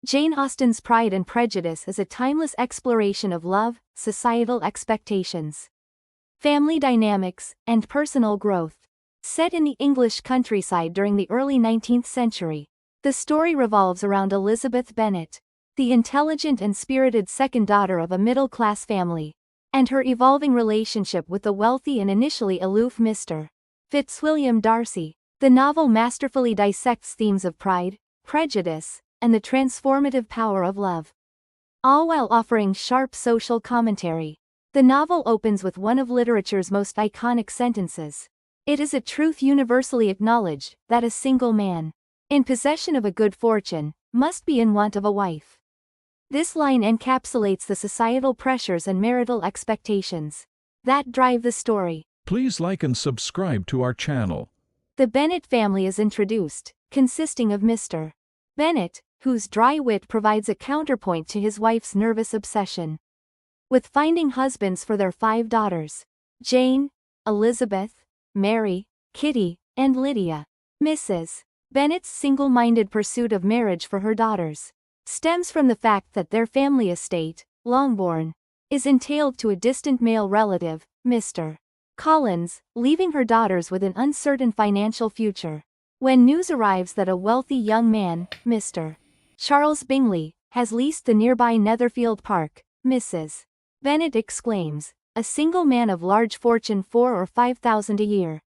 Jane Austen's Pride and Prejudice is a timeless exploration of love, societal expectations, family dynamics, and personal growth. Set in the English countryside during the early 19th century, the story revolves around Elizabeth Bennet, the intelligent and spirited second daughter of a middle-class family, and her evolving relationship with the wealthy and initially aloof Mr. Fitzwilliam Darcy. The novel masterfully dissects themes of pride, prejudice, and the transformative power of love, all while offering sharp social commentary. The novel opens with one of literature's most iconic sentences. It is a truth universally acknowledged, that a single man, in possession of a good fortune, must be in want of a wife. This line encapsulates the societal pressures and marital expectations that drive the story. Please like and subscribe to our channel. The Bennet family is introduced, consisting of Mr. Bennet, whose dry wit provides a counterpoint to his wife's nervous obsession with finding husbands for their 5 daughters: Jane, Elizabeth, Mary, Kitty, and Lydia. Mrs. Bennet's single-minded pursuit of marriage for her daughters stems from the fact that their family estate, Longbourn, is entailed to a distant male relative, Mr. Collins, leaving her daughters with an uncertain financial future. When news arrives that a wealthy young man, Mr. Charles Bingley, has leased the nearby Netherfield Park, Mrs. Bennet exclaims, "A single man of large fortune, 4,000 or 5,000 a year.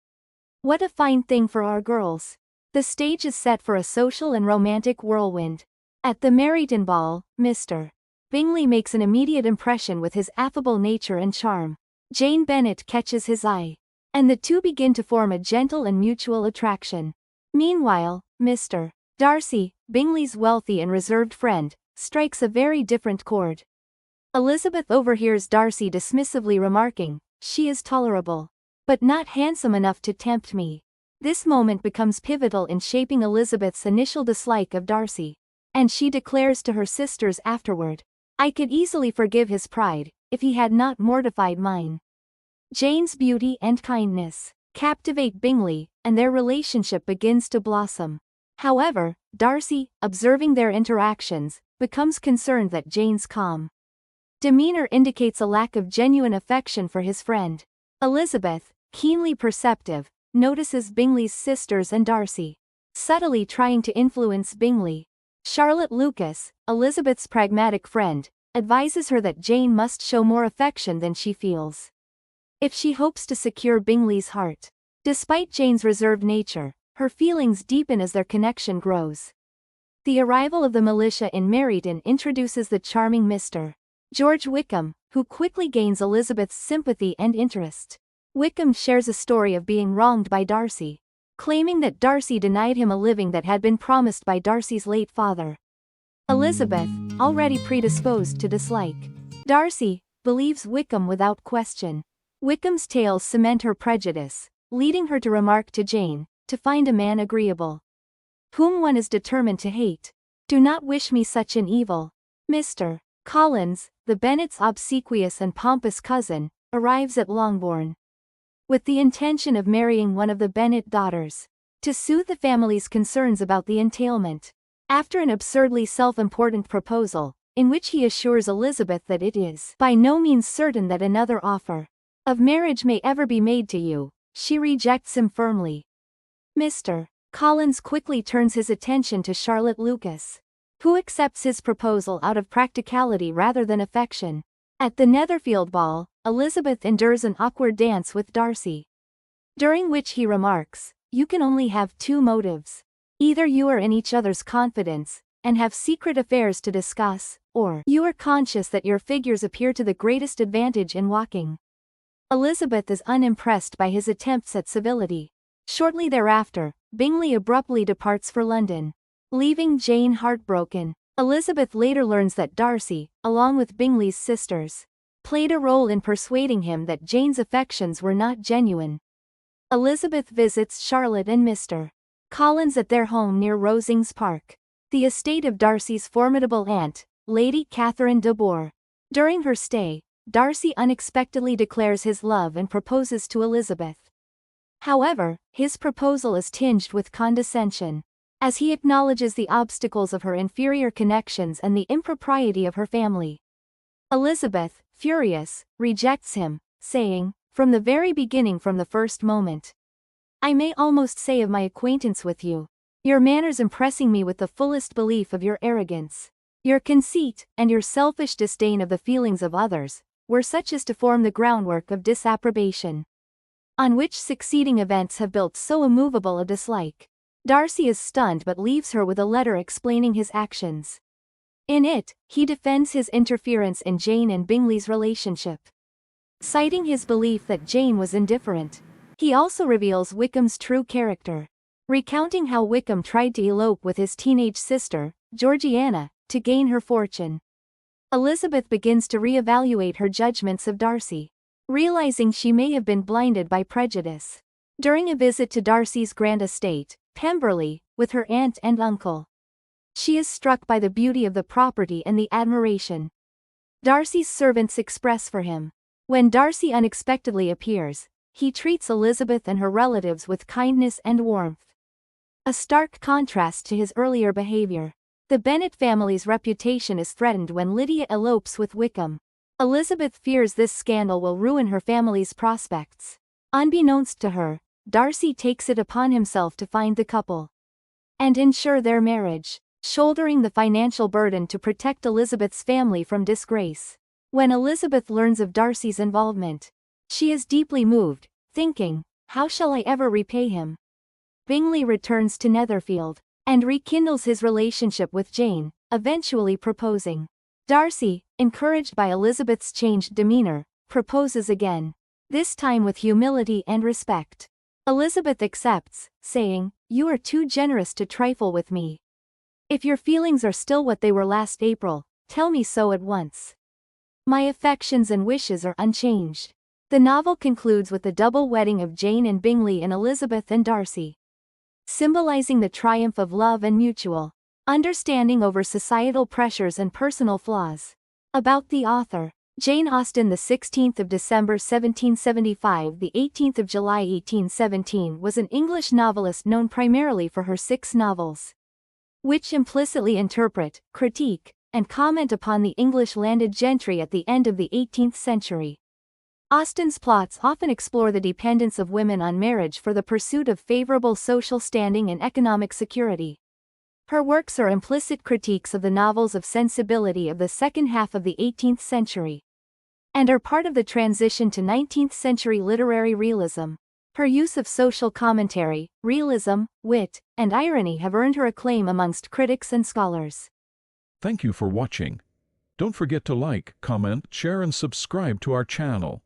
What a fine thing for our girls." The stage is set for a social and romantic whirlwind. At the Meryton ball, Mr. Bingley makes an immediate impression with his affable nature and charm. Jane Bennet catches his eye, and the two begin to form a gentle and mutual attraction. Meanwhile, Mr. Darcy, Bingley's wealthy and reserved friend, strikes a very different chord. Elizabeth overhears Darcy dismissively remarking, "She is tolerable, but not handsome enough to tempt me." This moment becomes pivotal in shaping Elizabeth's initial dislike of Darcy, and she declares to her sisters afterward, "I could easily forgive his pride, if he had not mortified mine." Jane's beauty and kindness captivate Bingley, and their relationship begins to blossom. However, Darcy, observing their interactions, becomes concerned that Jane's calm demeanor indicates a lack of genuine affection for his friend. Elizabeth, keenly perceptive, notices Bingley's sisters and Darcy subtly trying to influence Bingley. Charlotte Lucas, Elizabeth's pragmatic friend, advises her that Jane must show more affection than she feels if she hopes to secure Bingley's heart. Despite Jane's reserved nature, her feelings deepen as their connection grows. The arrival of the militia in Meryton introduces the charming Mr. George Wickham, who quickly gains Elizabeth's sympathy and interest. Wickham shares a story of being wronged by Darcy, claiming that Darcy denied him a living that had been promised by Darcy's late father. Elizabeth, already predisposed to dislike Darcy, believes Wickham without question. Wickham's tales cement her prejudice, leading her to remark to Jane, "To find a man agreeable, whom one is determined to hate. Do not wish me such an evil." Mr. Collins, the Bennets' obsequious and pompous cousin, arrives at Longbourn with the intention of marrying one of the Bennet daughters to soothe the family's concerns about the entailment. After an absurdly self-important proposal, in which he assures Elizabeth that it is by no means certain that another offer of marriage may ever be made to you, she rejects him firmly. Mr. Collins quickly turns his attention to Charlotte Lucas, who accepts his proposal out of practicality rather than affection. At the Netherfield ball, Elizabeth endures an awkward dance with Darcy, during which he remarks, "You can only have 2 motives. Either you are in each other's confidence, and have secret affairs to discuss, or you are conscious that your figures appear to the greatest advantage in walking." Elizabeth is unimpressed by his attempts at civility. Shortly thereafter, Bingley abruptly departs for London, leaving Jane heartbroken. Elizabeth later learns that Darcy, along with Bingley's sisters, played a role in persuading him that Jane's affections were not genuine. Elizabeth visits Charlotte and Mr. Collins at their home near Rosings Park, the estate of Darcy's formidable aunt, Lady Catherine de Bourgh. During her stay, Darcy unexpectedly declares his love and proposes to Elizabeth. However, his proposal is tinged with condescension. as he acknowledges the obstacles of her inferior connections and the impropriety of her family. Elizabeth, furious, rejects him, saying, "From the very beginning, from the first moment, I may almost say of my acquaintance with you, your manners impressing me with the fullest belief of your arrogance, your conceit, and your selfish disdain of the feelings of others, were such as to form the groundwork of disapprobation, on which succeeding events have built so immovable a dislike." Darcy is stunned but leaves her with a letter explaining his actions. In it, he defends his interference in Jane and Bingley's relationship, citing his belief that Jane was indifferent. He also reveals Wickham's true character, recounting how Wickham tried to elope with his teenage sister, Georgiana, to gain her fortune. Elizabeth begins to re-evaluate her judgments of Darcy, realizing she may have been blinded by prejudice. During a visit to Darcy's grand estate, Pemberley, with her aunt and uncle, she is struck by the beauty of the property and the admiration Darcy's servants express for him. When Darcy unexpectedly appears, he treats Elizabeth and her relatives with kindness and warmth, a stark contrast to his earlier behavior. The Bennet family's reputation is threatened when Lydia elopes with Wickham. Elizabeth fears this scandal will ruin her family's prospects. Unbeknownst to her, Darcy takes it upon himself to find the couple and ensure their marriage, shouldering the financial burden to protect Elizabeth's family from disgrace. When Elizabeth learns of Darcy's involvement, she is deeply moved, thinking, "How shall I ever repay him?" Bingley returns to Netherfield and rekindles his relationship with Jane, eventually proposing. Darcy, encouraged by Elizabeth's changed demeanor, proposes again, this time with humility and respect. Elizabeth accepts, saying, "You are too generous to trifle with me. If your feelings are still what they were last April, tell me so at once. My affections and wishes are unchanged." The novel concludes with the double wedding of Jane and Bingley and Elizabeth and Darcy, symbolizing the triumph of love and mutual understanding over societal pressures and personal flaws. About the author. Jane Austen, the 16th of December 1775, the 18th of July 1817, was an English novelist known primarily for her 6 novels, which implicitly interpret, critique, and comment upon the English landed gentry at the end of the 18th century. Austen's plots often explore the dependence of women on marriage for the pursuit of favorable social standing and economic security. Her works are implicit critiques of the novels of sensibility of the second half of the 18th century, and are part of the transition to 19th century literary realism. Her use of social commentary, realism, wit, and irony have earned her acclaim amongst critics and scholars. Thank you for watching. Don't forget to like, comment, share and subscribe to our channel.